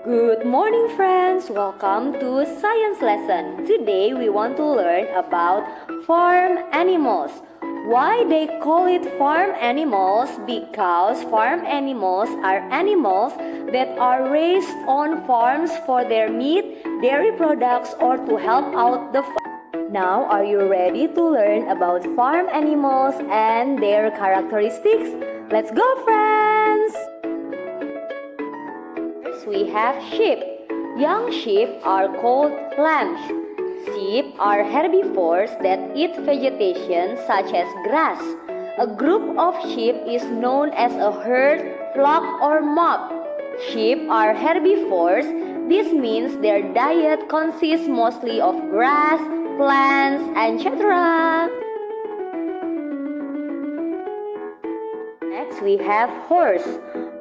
Good morning, friends. Welcome to Science Lesson. Today we want to learn about farm animals. Why they call it farm animals? Because farm animals are animals that are raised on farms for their meat, dairy products, or to help out the farm. Now, are you ready to learn about farm animals and their characteristics? Let's go, friends! We have sheep. Young sheep are called lambs. Sheep are herbivores that eat vegetation such as grass. A group of sheep is known as a herd, flock, or mob. Sheep are herbivores. This means their diet consists mostly of grass, plants, etc. Next, we have horse.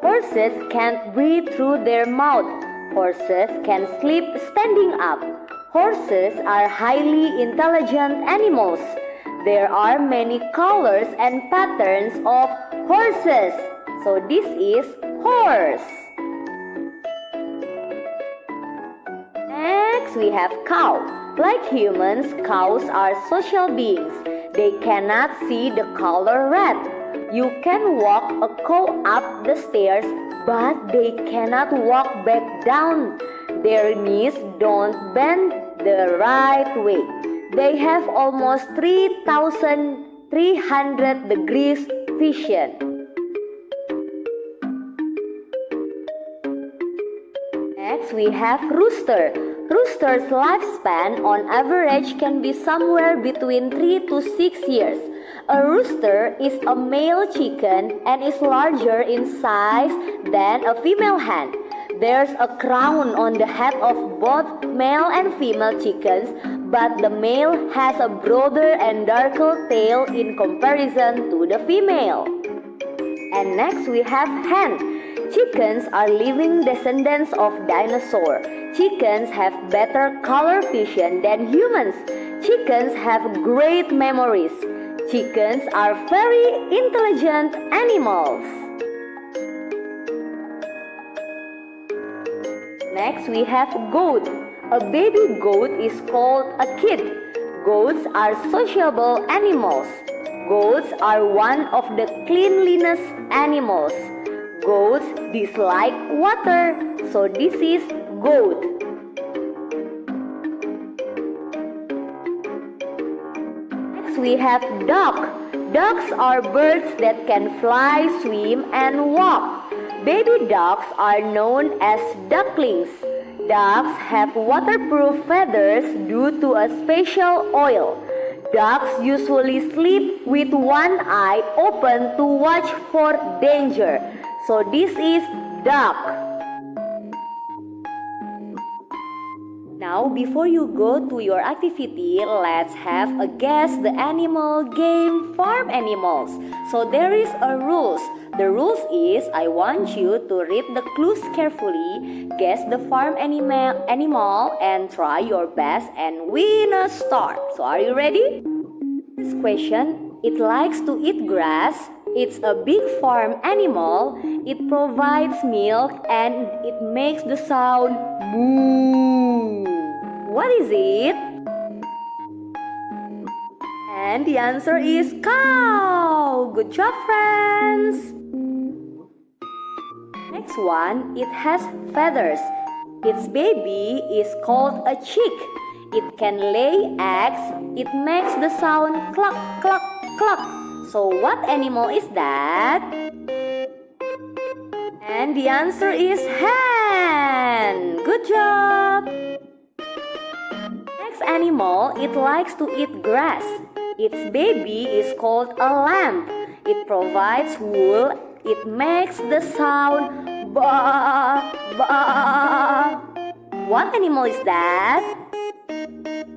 Horses can't breathe through their mouth. Horses can sleep standing up. Horses are highly intelligent animals. There are many colors and patterns of horses. So this is horse. Next, we have cow. Like humans, cows are social beings. They cannot see the color red. You can walk a cow up the stairs, but they cannot walk back down. Their knees don't bend the right way. They have almost 3,300 degrees vision. Next, we have rooster. Rooster's lifespan on average can be somewhere between 3 to 6 years. A rooster is a male chicken and is larger in size than a female hen. There's a crown on the head of both male and female chickens, but the male has a broader and darker tail in comparison to the female. And next we have hen. Chickens are living descendants of dinosaurs. Chickens have better color vision than humans. Chickens have great memories. Chickens are very intelligent animals. Next we have goat. A baby goat is called a kid. Goats are sociable animals. Goats are one of the cleanliness animals. Goats dislike water, so this is goat. Next we have duck. Ducks are birds that can fly, swim, and walk. Baby ducks are known as ducklings. Ducks have waterproof feathers due to a special oil. Ducks usually sleep with one eye open to watch for danger. So this is duck. Now before you go to your activity, let's have a guess the animal game farm animals. So there is a rules. The rules is I want you to read the clues carefully, guess the farm animal and try your best and win a star. So are you ready? This question, it likes to eat grass. It's a big farm animal. It provides milk and it makes the sound moo. What is it? And the answer is cow. Good job, friends. Next one, it has feathers. Its baby is called a chick. It can lay eggs. It makes the sound cluck, cluck, cluck. So what animal is that? And the answer is hen. Good job. Next animal, it likes to eat grass. Its baby is called a lamb. It provides wool. It makes the sound ba, ba. What animal is that?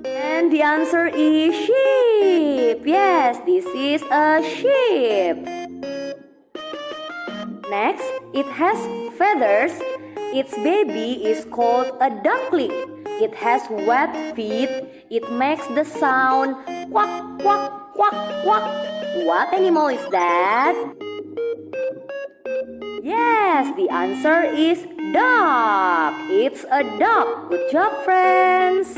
And the answer is sheep. Yes, this is a sheep. Next, it has feathers. Its baby is called a duckling. It has wet feet. It makes the sound quack, quack, quack, quack. What animal is that? Yes, the answer is duck. it's a dog. Good job, friends.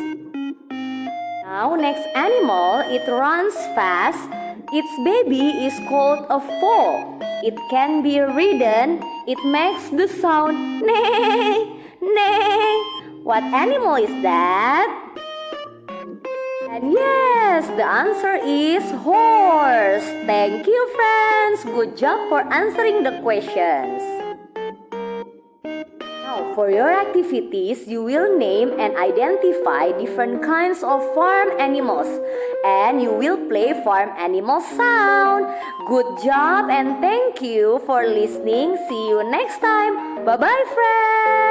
Now, next animal, it runs fast. Its baby is called a foal. It can be ridden. It makes the sound neigh, neigh. What animal is that? And yes, the answer is horse. Thank you, friends. Good job for answering the questions. Now, for your activities, you will name and identify different kinds of farm animals. And you will play farm animal sound. Good job and thank you for listening. See you next time. Bye-bye, friends.